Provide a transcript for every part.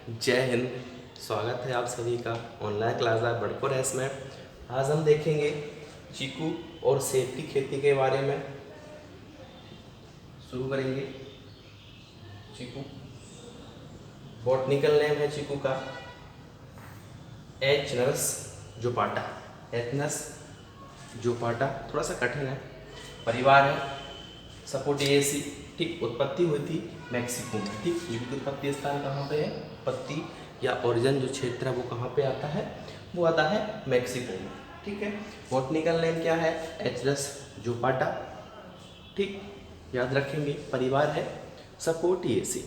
जय हिंद। स्वागत है आप सभी का ऑनलाइन क्लास बड़कोर एस में। आज हम देखेंगे चीकू और सेब की खेती के बारे में। शुरू करेंगे। चीकू, बॉटनिकल नेम है चीकू का एचनस जोपाटा। एथनस जोपाटा थोड़ा सा कठिन है। परिवार है सपोटेसी। ठीक, उत्पत्ति हुई थी मैक्सिको में। ठीक, चीकू की उत्पत्ति स्थान कहाँ पे है? उत्पत्ति या ओरिजिन जो क्षेत्र है वो कहाँ पे आता है? वो आता है मैक्सिको में। ठीक है। बॉटनिकल नेम क्या है? एचनस जोपाटा। ठीक, याद रखेंगे। परिवार है सपोटेसी।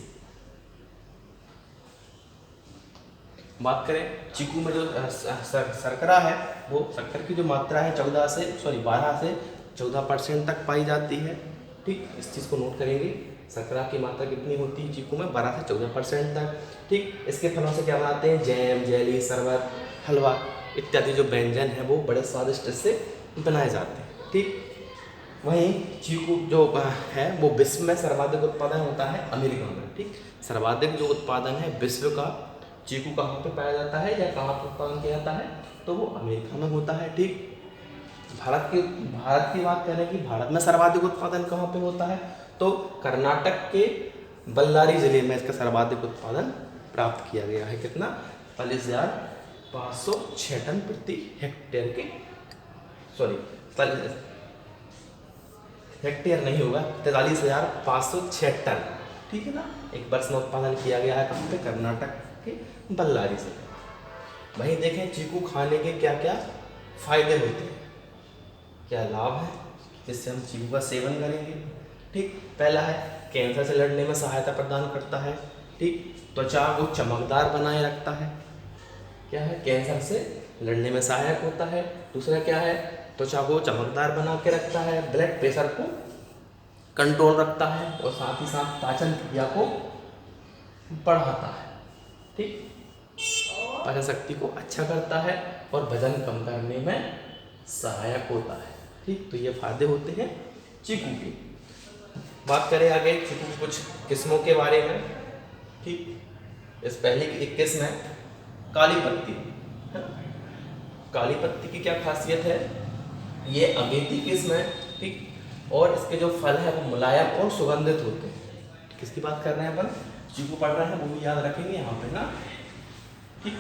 बात करें चीकू में जो शर्करा है, वो शक्कर की जो मात्रा है 12 से 14% तक पाई जाती है। ठीक, इस चीज़ को नोट करेंगे। शर्करा की मात्रा कितनी होती है चीकू में? 12 से 14% तक। ठीक, इसके फलों से क्या बनाते हैं? जैम, जेली, शरबत, हलवा इत्यादि जो व्यंजन है वो बड़े स्वादिष्ट से बनाए जाते हैं। ठीक, वहीं चीकू जो है वो विश्व में सर्वाधिक उत्पादन होता है अमेरिका में। ठीक, सर्वाधिक जो उत्पादन है विश्व का चीकू कहाँ पे पाया जाता है या कहाँ पर उत्पादन किया जाता है? तो वो अमेरिका में होता है। ठीक, भारत की बात करें कि भारत में सर्वाधिक उत्पादन कहाँ पे होता है, तो कर्नाटक के बल्लारी जिले में इसका सर्वाधिक उत्पादन प्राप्त किया गया है। कितना? 45,506 टन प्रति हेक्टेयर के, हेक्टेयर नहीं होगा, 43,506 टन। ठीक है ना, एक वर्ष में उत्पादन किया गया है कहाँ पे? कर्नाटक के बल्लारी से। वहीं देखें चीकू खाने के क्या क्या फायदे होते हैं, क्या लाभ है जिससे हम चीकू का सेवन करेंगे। ठीक, पहला है कैंसर से लड़ने में सहायता प्रदान करता है। ठीक, त्वचा को चमकदार बनाए रखता है। क्या है? कैंसर से लड़ने में सहायक होता है। दूसरा क्या है? त्वचा को चमकदार बना के रखता है। ब्लड प्रेशर को कंट्रोल रखता है और साथ ही साथ पाचन क्रिया को बढ़ाता है। ठीक, पाचन शक्ति को अच्छा करता है और वजन कम करने में सहायक होता है। ठीक, तो ये फायदे होते हैं चीकू के। बात करें आगे चीकू की कुछ किस्मों के बारे में। ठीक, इस पहले की एक किस्म है काली पत्ती। काली पत्ती की क्या खासियत है? ये अगेती किस्म है। ठीक, और इसके जो फल है वो मुलायम और सुगंधित होते हैं। किसकी बात कर रहे हैं अपन? चीकू पढ़ रहे हैं, वो भी याद रखेंगे यहाँ पे ना। ठीक,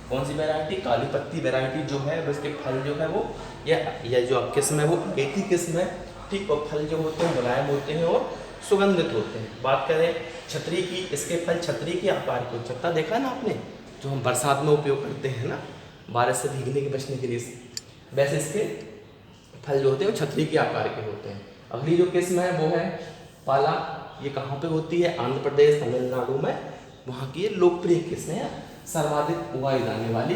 कौन सी वैरायटी? काली पत्ती वैरायटी जो है उसके फल जो है वो यह जो किस्म है वो अगेती किस्म है। ठीक, और फल जो होते हैं मुलायम होते हैं और सुगंधित होते हैं। बात करें छतरी की, इसके फल छतरी के आकार के। छत्ता देखा है ना आपने, जो हम बरसात में उपयोग करते हैं ना, बारिश से भीगने के बचने के लिए, वैसे इसके फल जो होते हैं वो छतरी के आकार के होते हैं। अगली जो किस्म है वो है पाला। ये कहाँ पे होती है? आंध्र प्रदेश, तमिलनाडु में। वहाँ की ये लोकप्रिय किस्म है, सर्वाधिक उगाई जाने वाली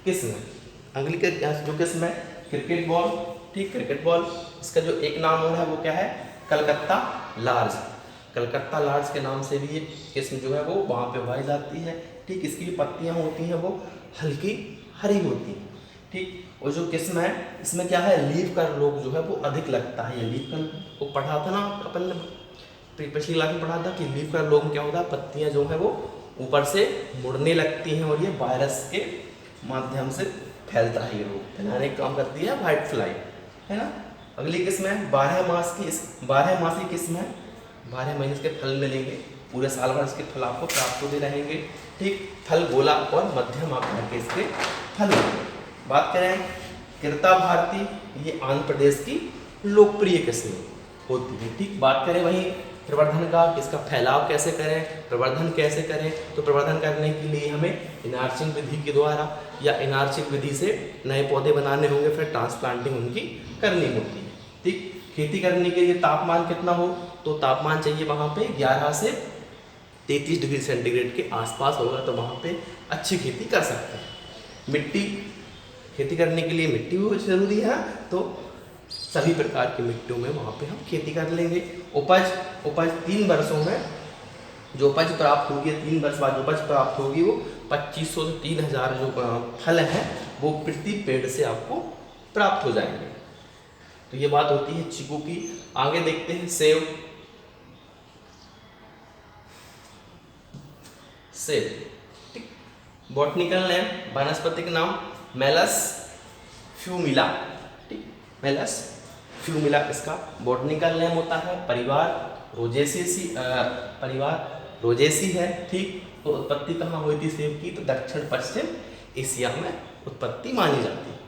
किस्म है। अगली जो किस्म है क्रिकेट बॉल। ठीक, क्रिकेट बॉल, इसका जो एक नाम और है वो क्या है? कलकत्ता लार्ज। कलकत्ता लार्ज के नाम से भी ये किस्म जो है वो वहाँ पे उगाई जाती है। ठीक, इसकी जो पत्तियाँ होती हैं वो हल्की हरी होती हैं। ठीक, और जो किस्म है इसमें क्या है? लीफ का रोग जो है वो अधिक लगता है। ये लीफ का वो पढ़ा था ना अपन ने, पिछली क्लास में पढ़ा था कि लीफ का रोग क्या होता है? पत्तियाँ जो है वो ऊपर से मुड़ने लगती हैं और ये वायरस के माध्यम से फैलता है। ये रोग फैलाने का काम करती है व्हाइट फ्लाई, है ना। अगली किस्म है 12 मासी किस्म है। 12 महीने इसके फल मिलेंगे, पूरे साल भर इसके फल आपको प्राप्त होते रहेंगे। ठीक, फल गोला और मध्यम आकार के इसके फल। बात करें कृता भारती, ये आंध्र प्रदेश की लोकप्रिय किस्म होती है। ठीक, बात करें वहीं प्रवर्धन का, इसका फैलाव कैसे करें, प्रवर्धन कैसे करें, तो प्रवर्धन करने के लिए हमें इनार्चिंग विधि के द्वारा या इनार्चिंग विधि से नए पौधे बनाने होंगे, फिर ट्रांसप्लांटिंग उनकी करनी होती है। ठीक, खेती करने के लिए तापमान कितना हो? तो तापमान चाहिए वहाँ पे 11 से 33 डिग्री सेंटीग्रेड के आसपास होगा, तो वहाँ पे अच्छी खेती कर सकते हैं। मिट्टी, खेती करने के लिए मिट्टी भी जरूरी है, तो सभी प्रकार की मिट्टियों में वहाँ पे हम खेती कर लेंगे। उपज 3 वर्षों में जो उपज प्राप्त होगी, 3 वर्ष बाद जो उपज प्राप्त होगी वो 2500 से 3000 जो फल हैं वो प्रति पेड़ से आपको प्राप्त हो जाएंगे। तो ये बात होती है चीकू की। आगे देखते हैं सेब। बॉटनिकल नेम, वनस्पतिक नाम मेलस फ्यूमिला, ठीक, मेलस फ्यूमिला इसका बॉटनिकल नेम होता है। परिवार रोजेसी है, ठीक। तो उत्पत्ति कहाँ हुई थी सेब की, तो दक्षिण पश्चिम एशिया में उत्पत्ति मानी जाती है,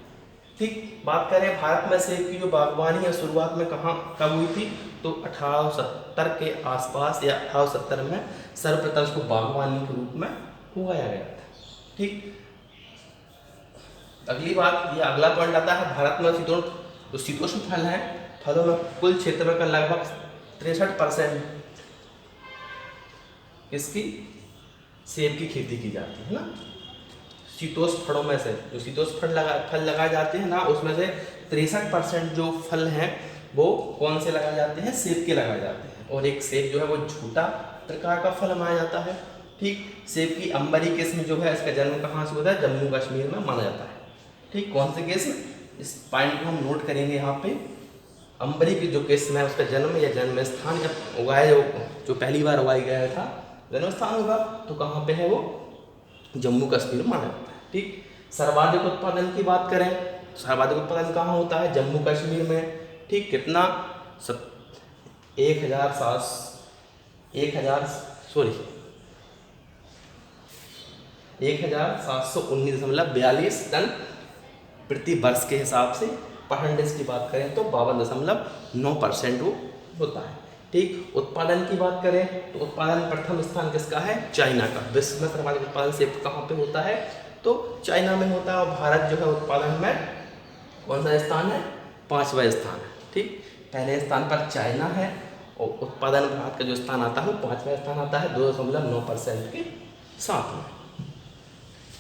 ठीक। बात करें भारत में सेब की जो बागवानी है शुरुआत में कब हुई थी, तो 1870 के आसपास या 1870 में सर्वप्रथम इसको बागवानी के रूप में उगाया गया था, ठीक। अगली बात, ये अगला पॉइंट आता है भारत में जो शीतोष्ण फल हैं, फलों में कुल क्षेत्र का लगभग 63% इसकी सेब की खेती की जाती है ना। शीतोष्ण फलों में से जो शीतोष्ण फल लगाए जाते हैं ना, उसमें से 63% जो फल हैं वो कौन से लगाए जाते हैं, सेब के लगाए जाते हैं। और एक सेब जो है वो झूठा प्रकार का फल माना जाता है, ठीक। सेब की अंबरी किस्म जो है, इसका जन्म कहाँ से होता है, जम्मू कश्मीर में माना जाता है, ठीक। कौन से किस्म, इस पॉइंट को हम नोट करेंगे यहाँ पे। अंबरी की जो किस्म है उसका जन्म या जन्म स्थान या उगाया जो पहली बार उगाया गया था जन्म स्थान होगा तो कहाँ पे है वो, जम्मू कश्मीर में माना जाता है, ठीक। सर्वाधिक उत्पादन की बात करें, सर्वाधिक उत्पादन कहाँ होता है, जम्मू कश्मीर में, ठीक। कितना, 1719.42 टन प्रति वर्ष के हिसाब से। परसेंटेज की बात करें तो 52.9% वो होता है, ठीक। उत्पादन की बात करें तो उत्पादन प्रथम स्थान किसका है, चाइना का। विश्व में सर्वाधिक उत्पादन सेब कहाँ पे होता है, तो चाइना में होता है। और भारत जो है उत्पादन में कौन सा स्थान है, 5वां स्थान है, ठीक। पहले स्थान पर चाइना है और उत्पादन भारत का जो स्थान आता है वो 5वां स्थान आता है 2.9% के साथ में,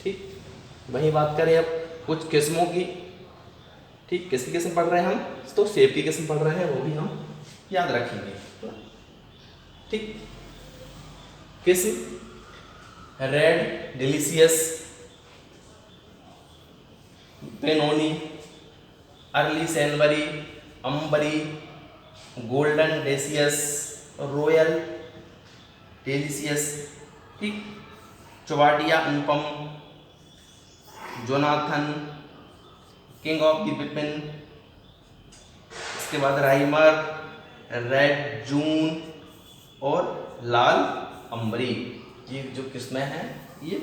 ठीक। वही बात करें अब कुछ किस्मों की, ठीक। किसकी किस्म पढ़ रहे हैं हम, तो सेब की किस्म पढ़ रहे हैं, वो भी हम याद रखेंगे, ठीक। किस्म Red Delicious, Benoni, Early Shanburry, Ambri, Golden Delicious, Royal Delicious, ठीक। Chaubattia Anupam, Jonathan, King of the Pippin, इसके बाद राइमर, रेड जून और लाल अंबरी। ये जो किस्में हैं ये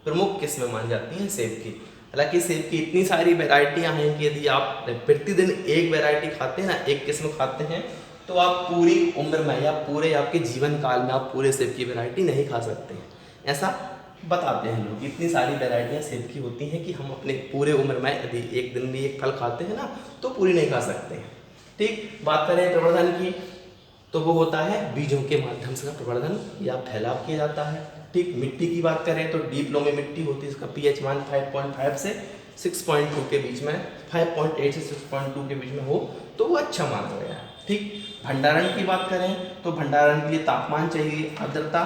प्रमुख किस्में मानी जाती हैं सेब की। हालांकि सेब की इतनी सारी वैरायटियां हैं कि यदि आप प्रतिदिन एक वैरायटी खाते हैं ना, एक किस्म खाते हैं, तो आप पूरी उम्र में या पूरे आपके जीवन काल में आप पूरे सेब की वैरायटी नहीं खा सकते हैं। ऐसा बताते हैं लोग, इतनी सारी वैरायटियां सेब की होती हैं कि हम अपने पूरे उम्र में यदि एक दिन भी एक फल खाते हैं ना तो पूरी नहीं खा सकते हैं, ठीक। बात करें प्रवर्धन की तो वो होता है बीजों के माध्यम से प्रवर्धन या फैलाव किया जाता है, ठीक। मिट्टी की बात करें तो डीप लोमी मिट्टी होती है, इसका pH मान 5.5 से 6.2 के बीच में, 5.8 से 6.2 के बीच में हो तो वो अच्छा माना गया है, ठीक। भंडारण की बात करें तो भंडारण के लिए तापमान चाहिए, आर्द्रता,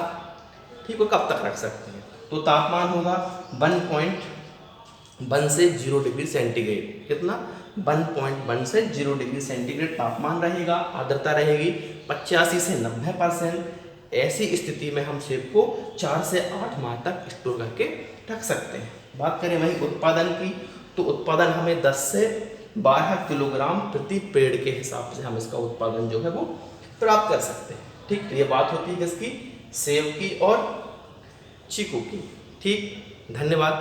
ठीक। वो कब तक रख सकते हैं, तो तापमान होगा 1.1 से 0 डिग्री सेंटीग्रेड। कितना, 1.1 से 0 डिग्री सेंटीग्रेड तापमान रहेगा। आर्द्रता रहेगी 85 से 90%। ऐसी स्थिति में हम सेब को 4 से 8 माह तक स्टोर करके रख सकते हैं। बात करें वहीं उत्पादन की तो उत्पादन हमें 10 से 12 किलोग्राम प्रति पेड़ के हिसाब से हम इसका उत्पादन जो है वो प्राप्त कर सकते हैं, ठीक। तो ये बात होती है किसकी, सेब की और चीकू की, ठीक। धन्यवाद।